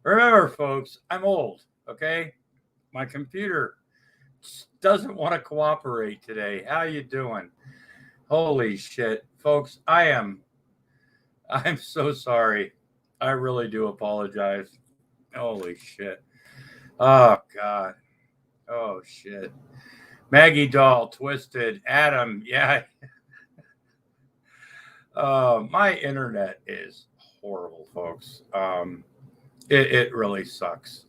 Remember, folks, I'm old, okay? My computer doesn't want to cooperate today. How you doing? Holy shit. Folks, I'm so sorry. I really do apologize. Holy shit. Oh god. Oh shit. Maggie Doll, Twisted, Adam, yeah. My internet is horrible, folks. It really sucks.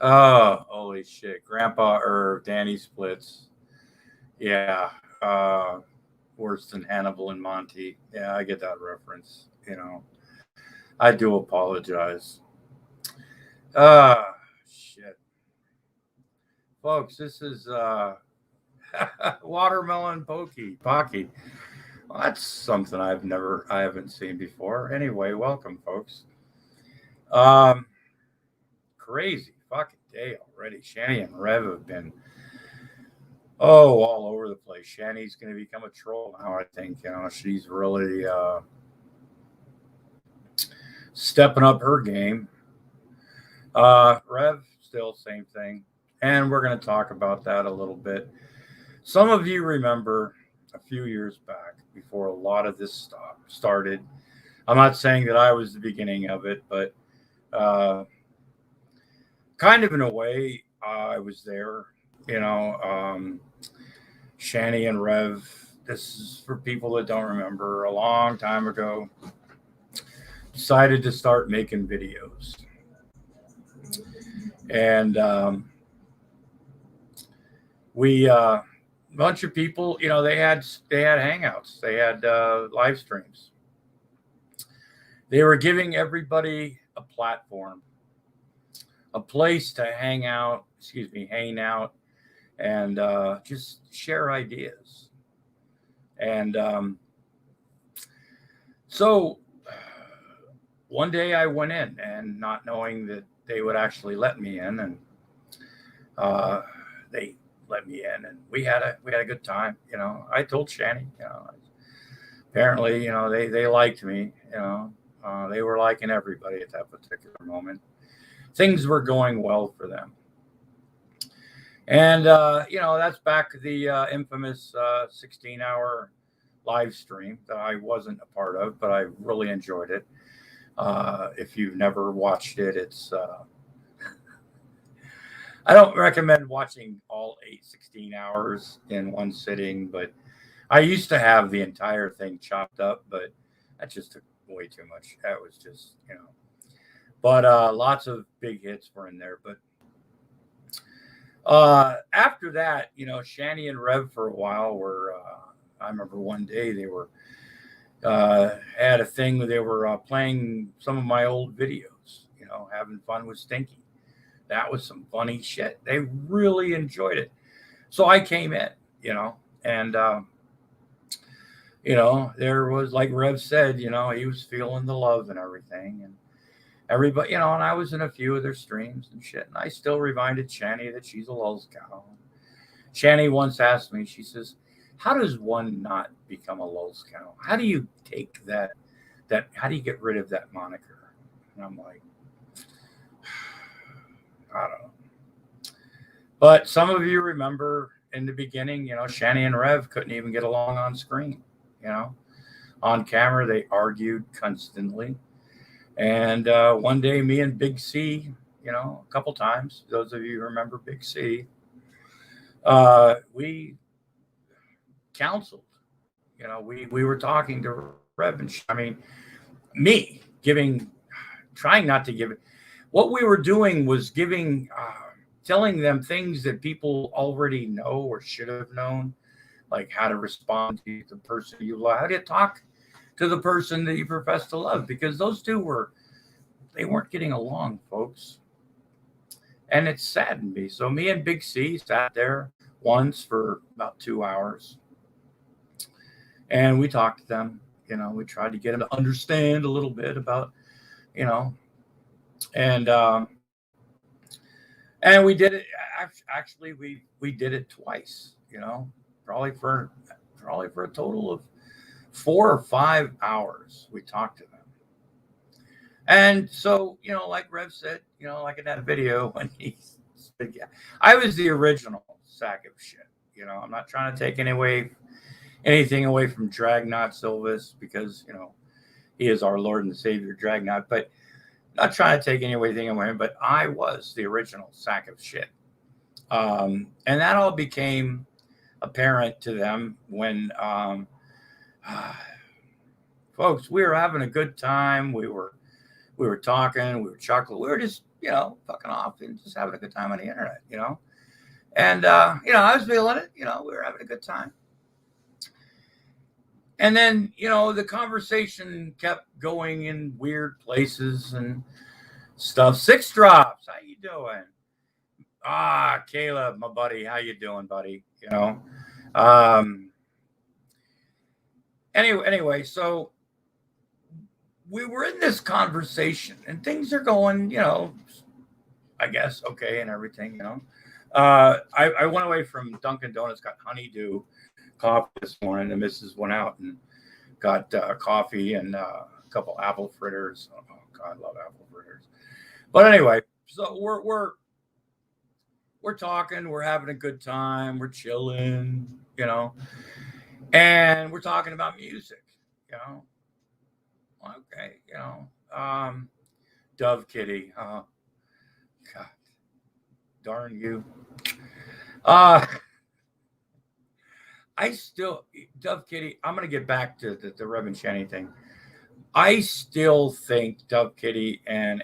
Oh, holy shit. Grandpa Irv, Danny Splits. Yeah. Worse than Hannibal and Monty. Yeah, I get that reference. I do apologize. Shit. Folks, this is watermelon pocky. Well, that's something I haven't seen before. Anyway, welcome, folks. Um, Crazy fucking day already. Shanny and Rev have been all over the place. Shanny's going to become a troll now. I think she's really stepping up her game. Rev still same thing, and we're going to talk about that a little bit. Some of you remember a few years back, before a lot of this stuff started. I'm not saying that I was the beginning of it, but uh, kind of in a way, I was there. You know, um, Shanny and Rev. This is for people that don't remember. A long time ago, decided to start making videos, and we a bunch of people. They had hangouts. They had live streams. They were giving everybody a platform, a place to hang out, and just share ideas. And so one day I went in, and not knowing that they would actually let me in, and uh, they let me in, and we had a good time. I told Shanny, apparently, they liked me. They were liking everybody at that particular moment. Things were going well for them. And, that's back to the infamous 16-hour live stream that I wasn't a part of, but I really enjoyed it. If you've never watched it, I don't recommend watching all 16 hours in one sitting, but I used to have the entire thing chopped up, but that just took way too much. That was just. But lots of big hits were in there. But after that, Shanny and Rev for a while were. I remember one day they were had a thing where they were playing some of my old videos. Having fun with Stinky. That was some funny shit. They really enjoyed it. So I came in, and there was, like Rev said, he was feeling the love and everything, and everybody, and I was in a few of their streams and shit, and I still reminded Shanny that she's a lulz cow. Shanny once asked me, she says, "How does one not become a lulz cow? How do you take that? How do you get rid of that moniker?" And I'm like, I don't know. But some of you remember in the beginning, Shanny and Rev couldn't even get along on screen. You know, on camera they argued constantly. And one day, me and Big C, a couple times, those of you who remember Big C, we counseled. We were talking to Rev and me trying not to give it. What we were doing was telling them things that people already know or should have known, like how to respond to the person you love, how to talk to the person that you profess to love, because those two they weren't getting along, folks. And it saddened me. So me and Big C sat there once for about 2 hours, and we talked to them. We tried to get them to understand a little bit about, you know, and and we did it. Actually, we did it twice. Probably for a total of 4 or 5 hours. We talked to them, And so, like Rev said, like in that video when he said, yeah, I was the original sack of shit. I'm not trying to take anything away from Dragnot Silvis because, he is our Lord and Savior Dragnot, but not trying to take anything away, but I was the original sack of shit. And that all became apparent to them when, folks, we were having a good time. We were talking, we were chuckling, we were just, fucking off and just having a good time on the internet, And, I was feeling it, we were having a good time. And then, the conversation kept going in weird places and stuff. Six Drops, how you doing? Caleb, my buddy, how you doing, buddy? Anyway, so we were in this conversation and things are going, I guess, okay and everything, I went away from Dunkin' Donuts, got honeydew coffee this morning. The missus went out and got coffee and a couple apple fritters. Oh God, I love apple fritters. But anyway, so we're talking, we're having a good time, we're chilling, and we're talking about music, Okay, Dove Kitty, God, darn you. I still, Dove Kitty, I'm going to get back to the Rev and Scammy thing. I still think Dove Kitty and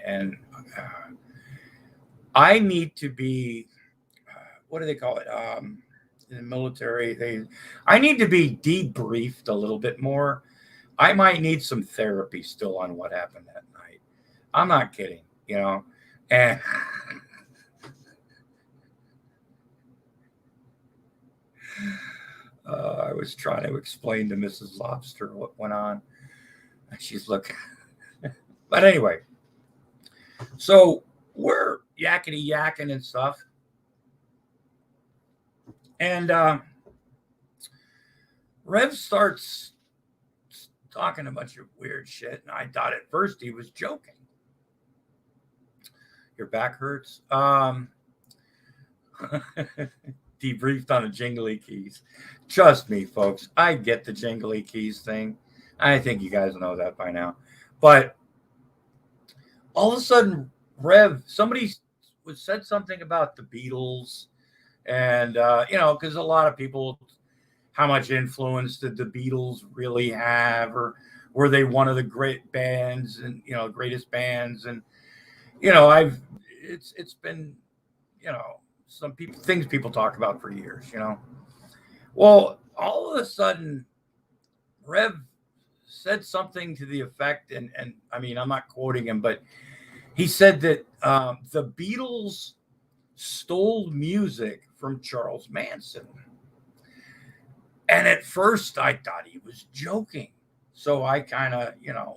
I need to be, what do they call it? In the military, I need to be debriefed a little bit more. I might need some therapy still on what happened that night. I'm not kidding, and I was trying to explain to Mrs. Lobster what went on. And she's looking. But anyway, so we're yakety yakking and stuff. And Rev starts talking a bunch of weird shit. And I thought at first he was joking. Your back hurts. Debriefed on the jingly keys. Trust me, folks, I get the jingly keys thing. I think you guys know that by now. But all of a sudden, Rev, somebody said something about the Beatles. And, because a lot of people, how much influence did the Beatles really have? Or were they one of the great bands and, greatest bands? And, it's been, some things people talk about for years, Well, all of a sudden, Rev said something to the effect, and I mean, I'm not quoting him, but he said that the Beatles stole music from Charles Manson. And at first, I thought he was joking. So I kind of,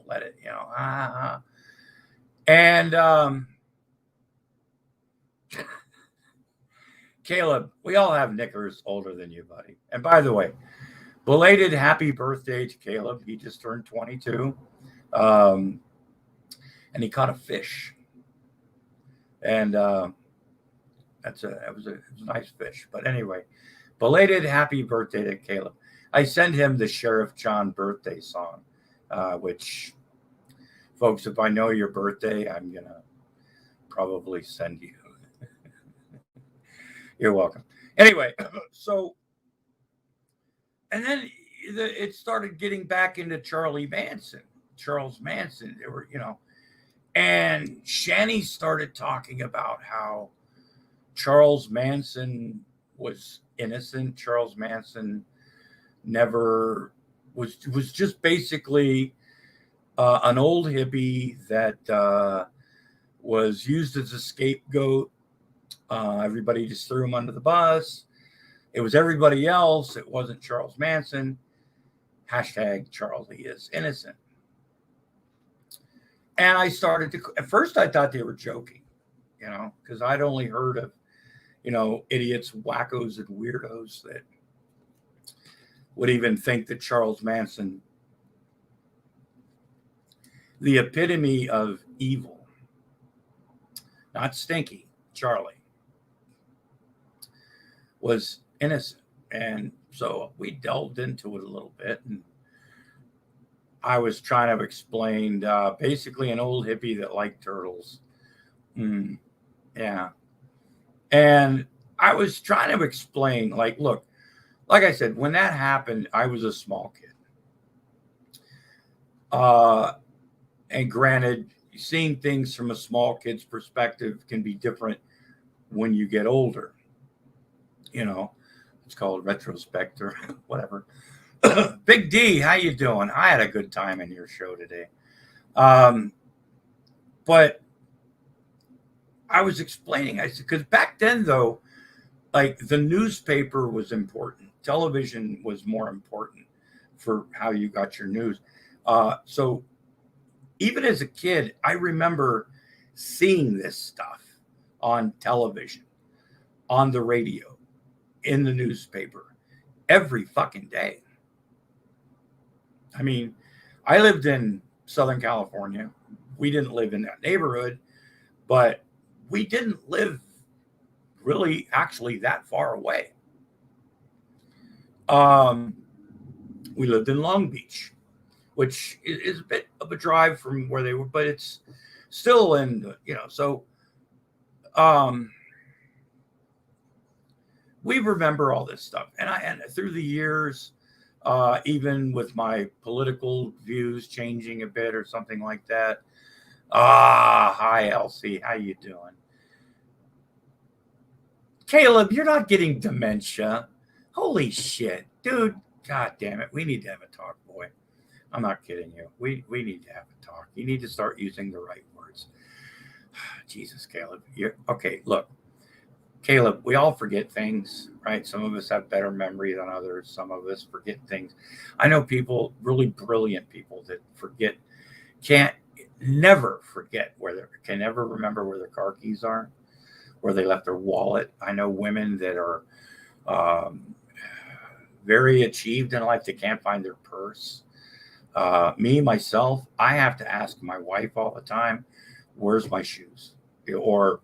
let it, And Caleb, we all have knickers older than you, buddy. And by the way, belated happy birthday to Caleb. He just turned 22. And he caught a fish. And it was a nice fish. But anyway, belated happy birthday to Caleb. I send him the Sheriff John birthday song, which, folks, if I know your birthday, I'm going to probably send you. You're welcome. Anyway, so, and then it started getting back into Charles Manson. They were, and Shanny started talking about how Charles Manson was innocent. Charles Manson never was just basically an old hippie that was used as a scapegoat. Everybody just threw him under the bus. It was everybody else. It wasn't Charles Manson. # Charlie is innocent. And I started to, at first I thought they were joking, because I'd only heard of, idiots, wackos, and weirdos that would even think that Charles Manson the epitome of evil. Not Stinky, Charlie was innocent. And so we delved into it a little bit, and I was trying to explain basically an old hippie that liked turtles. Yeah. And I was trying to explain, like, look, like I said, when that happened, I was a small kid. And granted, seeing things from a small kid's perspective can be different when you get older. You know, it's called retrospect or whatever. Big D, how you doing? I had a good time in your show today. But I was explaining, I said, because back then, though, like the newspaper was important. Television was more important for how you got your news. So even as a kid, I remember seeing this stuff on television, on the radio, in the newspaper, every fucking day. I mean, I lived in Southern California. We didn't live in that neighborhood, but we didn't live really actually that far away. We lived in Long Beach, which is a bit of a drive from where they were, but it's still in, you know, so we remember all this stuff. And through the years, even with my political views changing a bit or something like that. Hi, Elsie. How you doing? Caleb, you're not getting dementia. Holy shit. Dude, god damn it. We need to have a talk, boy. I'm not kidding you. We need to have a talk. You need to start using the right words. Jesus, Caleb. Okay, look. Caleb, we all forget things, right? Some of us have better memory than others. Some of us forget things. I know people, really brilliant people that forget, can't never forget can never remember where their car keys are, where they left their wallet. I know women that are very achieved in life that can't find their purse. Myself, I have to ask my wife all the time, where's my shoes? Or,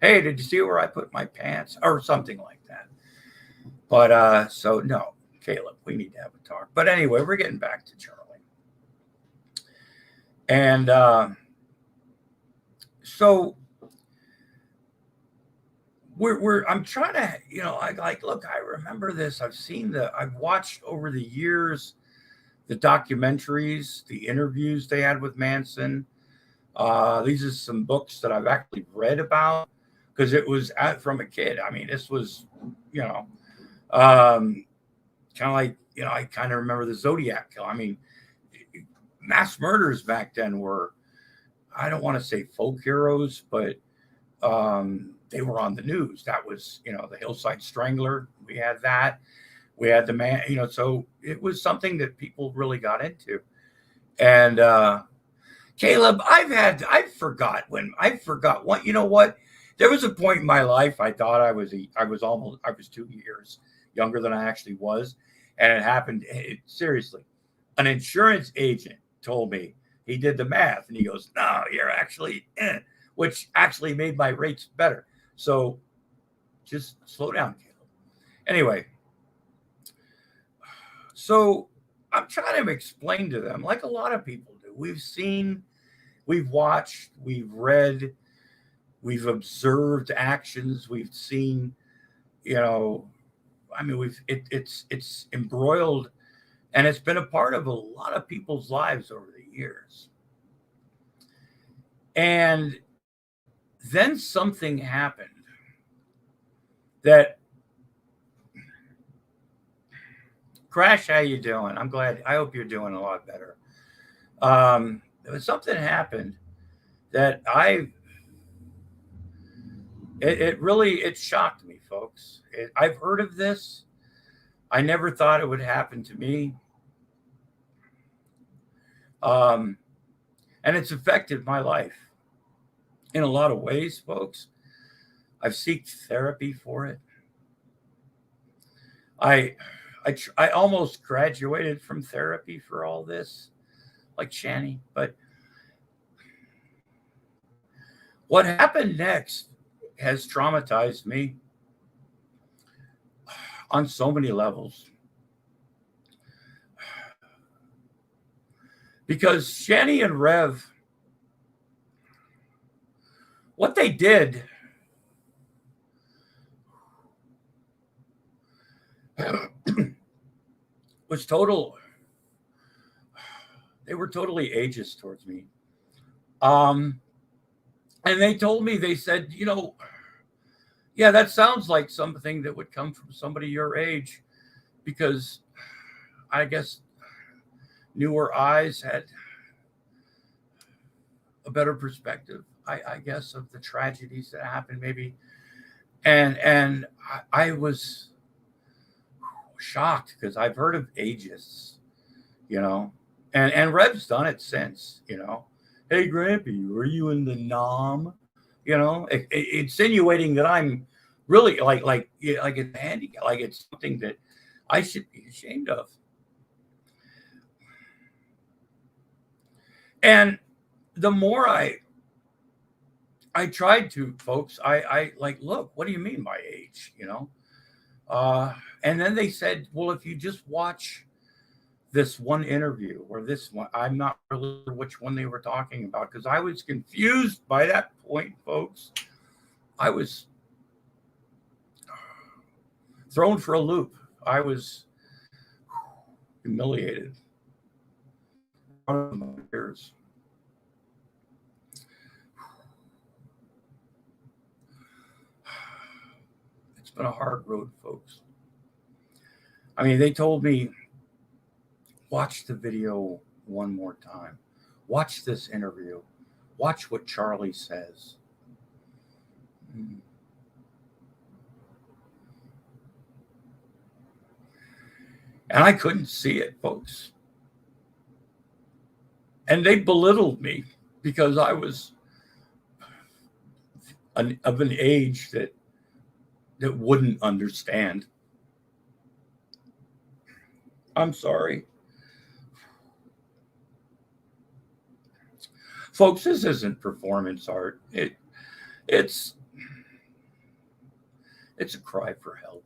hey, did you see where I put my pants? Or something like that. But so no, Caleb, we need to have a talk. But anyway, we're getting back to Charlie. And so I'm trying to, you know, look, I remember this. I've watched over the years the documentaries, the interviews they had with Manson. These are some books that I've actually read about because it was from a kid. I mean, this was, you know, kind of like, you know, I kind of remember the Zodiac kill. I mean, mass murders back then were, I don't want to say folk heroes, but they were on the news. That was, you know, the Hillside Strangler. We had that. We had the man, you know, so it was something that people really got into. And Caleb, I forgot what, you know what? There was a point in my life I thought I was 2 years younger than I actually was. And it happened, seriously. An insurance agent told me, he did the math and he goes, no, you're actually, which actually made my rates better. So just slow down, Caleb. Anyway, so I'm trying to explain to them, like a lot of people do. We've watched, we've read, we've observed actions, we've seen, you know, I mean, it's embroiled, and it's been a part of a lot of people's lives over the years. And then something happened that, Crash, how you doing? I'm glad. I hope you're doing a lot better. Something happened that it really shocked me, folks. I've heard of this. I never thought it would happen to me. And it's affected my life in a lot of ways, folks. I've sought therapy for it. I almost graduated from therapy for all this, like Shani, but What happened next has traumatized me on so many levels. Because Shani and Rev, what they did was they were totally ageist towards me. And they told me, they said, yeah, that sounds like something that would come from somebody your age, because I guess newer eyes had a better perspective, I guess, of the tragedies that happened, maybe. And I was shocked because I've heard of age-ists, and Rev's done it since, Hey, Grampy, were you in the nom? Insinuating that I'm really like it's handicap, like it's something that I should be ashamed of. And the more I tried to, folks, I like, look, what do you mean by age? And then they said, well, if you just watch this one interview or this one, I'm not really sure which one they were talking about, because I was confused by that point, folks. I was thrown for a loop. I was humiliated. It's been a hard road, folks. I mean, they told me, watch the video one more time. Watch this interview. Watch what Charlie says. And I couldn't see it, folks. And they belittled me because I was of an age that wouldn't understand. I'm sorry. Folks, this isn't performance art. It's a cry for help.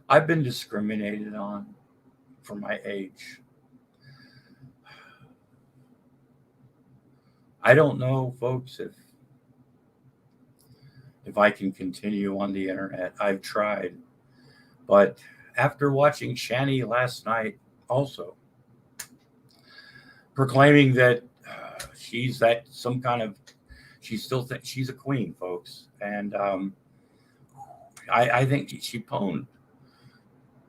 I've been discriminated on for my age. I don't know, folks, if I can continue on the internet. I've tried. But after watching Shani last night, also proclaiming that she's she still thinks she's a queen, folks. And I think she pwned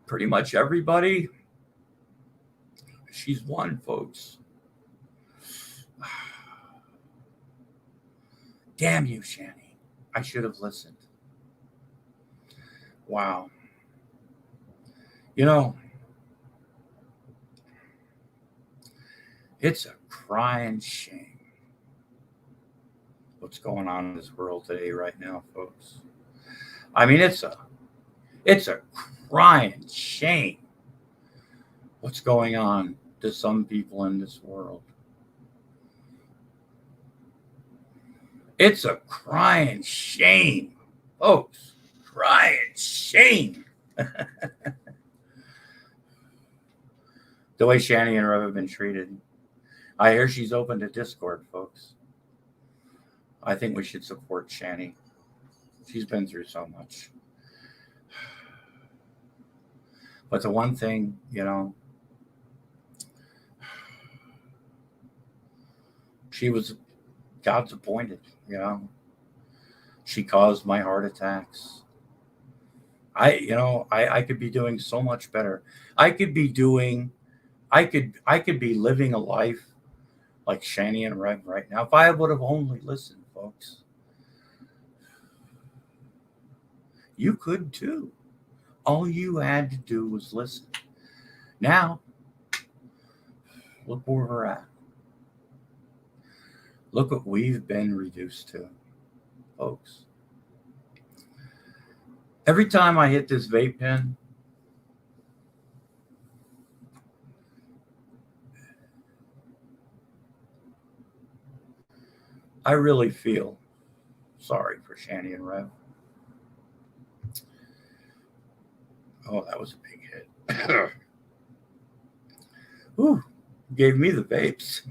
pretty much everybody. She's won, folks. Damn you, Shani. I should have listened. Wow. It's a crying shame what's going on in this world today right now, folks. I mean, it's a crying shame what's going on to some people in this world. It's a crying shame, folks. Crying shame. The way Shani and Rev have been treated. I hear she's open to Discord, folks. I think we should support Shani. She's been through so much. But the one thing, she was God's appointed, She caused my heart attacks. I could be doing so much better. I could be living a life like Shani and Rev right now if I would have only listened, folks. You could too. All you had to do was listen. Now, look where we're at. Look what we've been reduced to, folks. Every time I hit this vape pen, I really feel sorry for Shanny and Rev. Oh, that was a big hit. Ooh, gave me the vapes.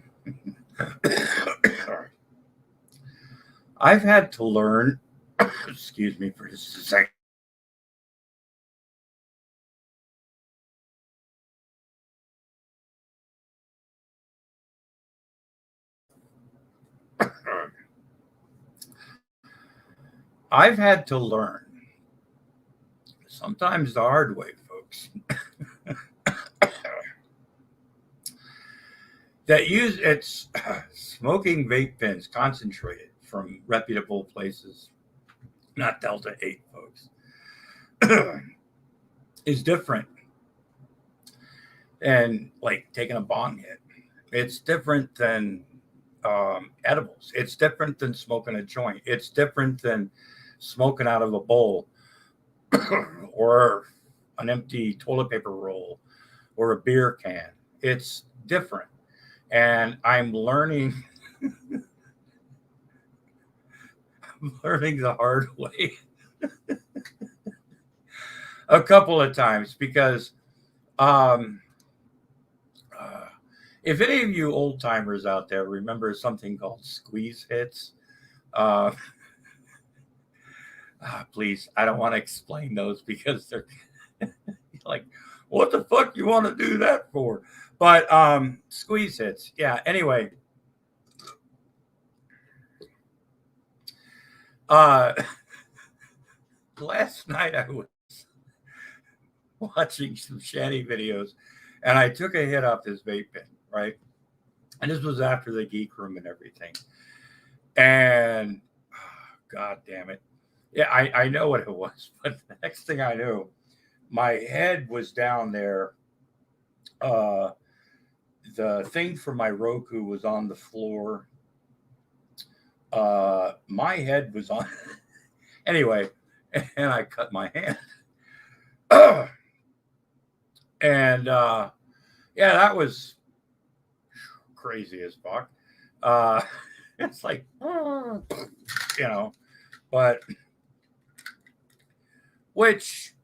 I've had to learn, excuse me for just a second. I've had to learn, sometimes the hard way, folks, that it's smoking vape pens concentrated from reputable places, not Delta 8, folks, is different than like taking a bong hit. It's different than edibles. It's different than smoking a joint. It's different than smoking out of a bowl or an empty toilet paper roll or a beer can. It's different. And I'm learning the hard way a couple of times because if any of you old timers out there remember something called squeeze hits, please, I don't want to explain those because they're like, what the fuck you want to do that for? But squeeze hits, yeah. Anyway, last night I was watching some Shanny videos, and I took a hit off this vape pen, right? And this was after the geek room and everything. And God damn it. Yeah, I know what it was, but the next thing I knew, my head was down there. The thing for my Roku was on the floor. My head was on. Anyway, and I cut my hand. And yeah, that was crazy as fuck. It's like, but which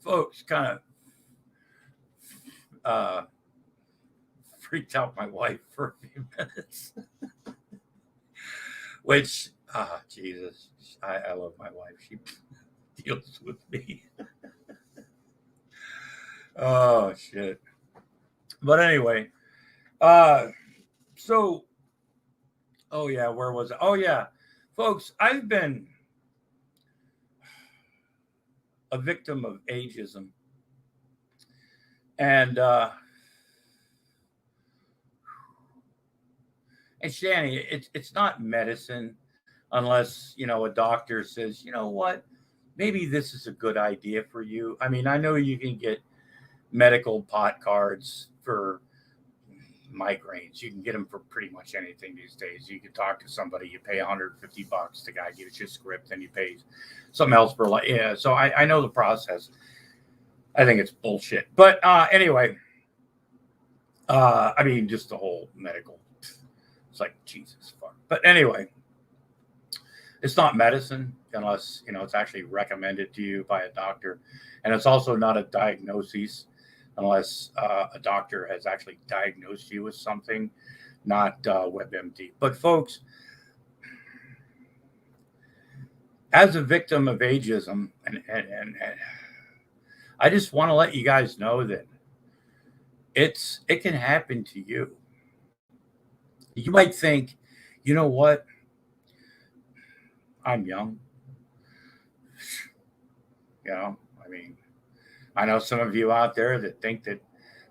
folks kind of freaked out my wife for a few minutes. Which, Jesus, I love my wife. She deals with me. Oh, shit. But anyway, so, oh, yeah, where was it? Oh, yeah, folks, I've been a victim of ageism. And Shanny, it's not medicine unless, a doctor says, you know what, maybe this is a good idea for you. I mean, I know you can get medical pot cards for migraines. You can get them for pretty much anything these days. You can talk to somebody, you pay $150, the guy gives you a script, then you pay something else for like, yeah. So I know the process. I think it's bullshit. But anyway, I mean, just the whole medical. It's like, Jesus fuck. But anyway, it's not medicine unless, it's actually recommended to you by a doctor. And it's also not a diagnosis unless a doctor has actually diagnosed you with something, not WebMD. But folks, as a victim of ageism, and I just want to let you guys know that it can happen to you. You might think, you know what? I'm young. I mean, I know some of you out there that think that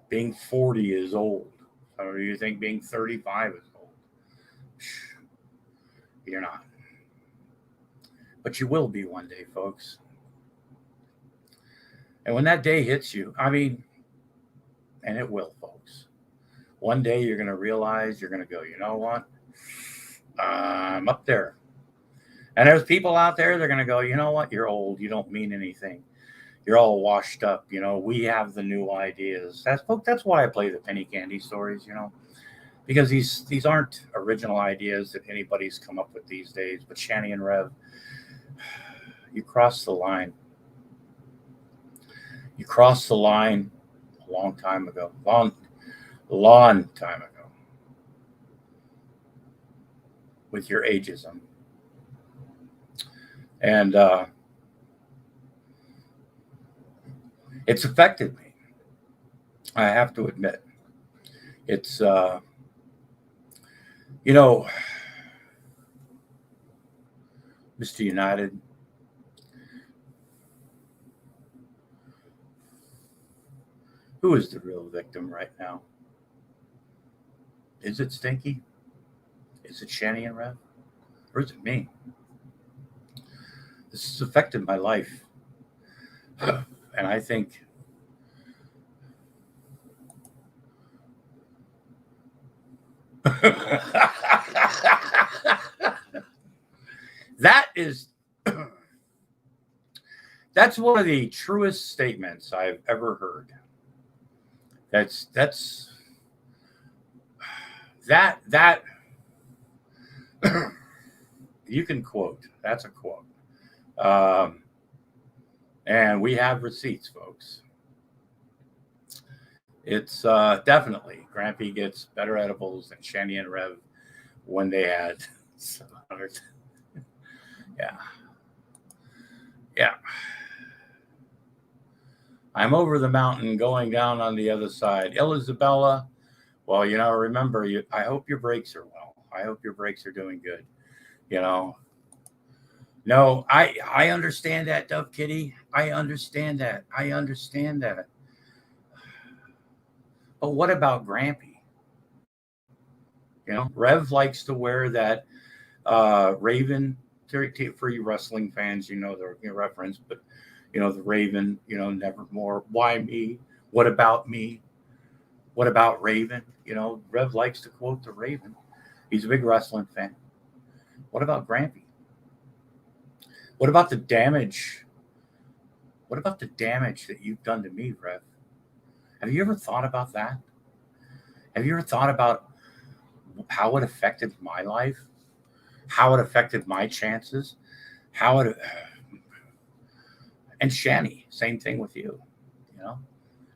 being 40 is old. Some of you think being 35 is old. You're not. But you will be one day, folks. And when that day hits you, I mean, and it will, folks. One day you're going to realize, you're going to go, you know what? I'm up there. And there's people out there, they're going to go, you know what? You're old. You don't mean anything. You're all washed up. We have the new ideas. That's why I play the penny candy stories, because these aren't original ideas that anybody's come up with these days. But Shanny and Rev, you crossed the line. You crossed the line a long time ago. Long time ago. With your ageism. And it's affected me. I have to admit. It's, you know, Mr. United, who is the real victim right now? Is it Stinky? Is it Shanny and Rev? Or is it me? This has affected my life. And I think that's one of the truest statements I've ever heard. That you can quote. That's a quote. And we have receipts, folks. It's definitely Grampy gets better edibles than Shanny and Rev when they had 700. Yeah. I'm over the mountain going down on the other side. Isabella, well, remember, I hope your brakes are well. I hope your brakes are doing good. No, I understand that, Dove Kitty. I understand that. But what about Grampy? Rev likes to wear that Raven, for you wrestling fans, the reference, but the Raven, nevermore. Why me? What about me? What about Raven? Rev likes to quote the Raven. He's a big wrestling fan. What about Grampy? What about the damage? What about the damage that you've done to me, Rev? Have you ever thought about that? Have you ever thought about how it affected my life? How it affected my chances? And Shanny, same thing with you.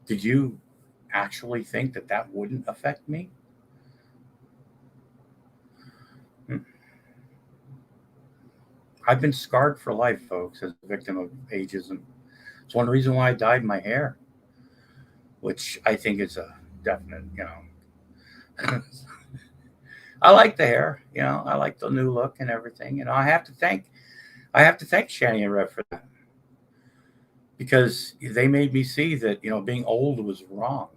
Did you actually think that wouldn't affect me? I've been scarred for life, folks, as a victim of ageism. It's one reason why I dyed my hair, which I think is a definite, I like the hair, I like the new look and everything. I have to thank Shanny and Rev for that, because they made me see that, being old was wrong.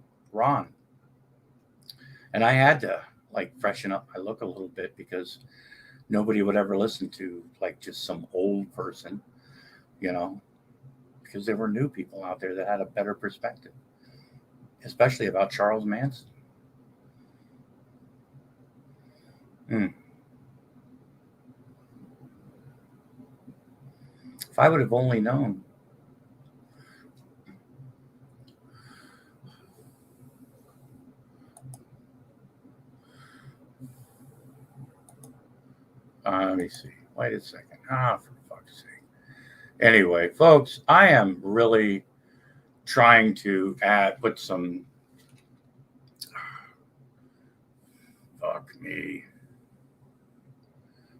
And I had to freshen up my look a little bit, because nobody would ever listen to just some old person, because there were new people out there that had a better perspective, especially about Charles Manson. If I would have only known. Let me see. Wait a second. For fuck's sake. Anyway, folks, I am really trying to put some. Fuck me.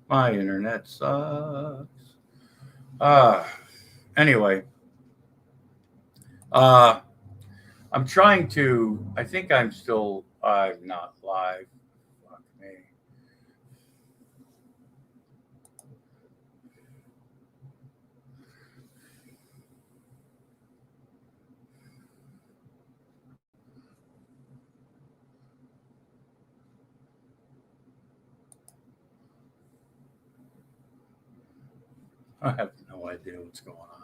My internet sucks. Anyway. I'm trying to. I think I'm still. I'm not live. Fuck me. I have no idea what's going on.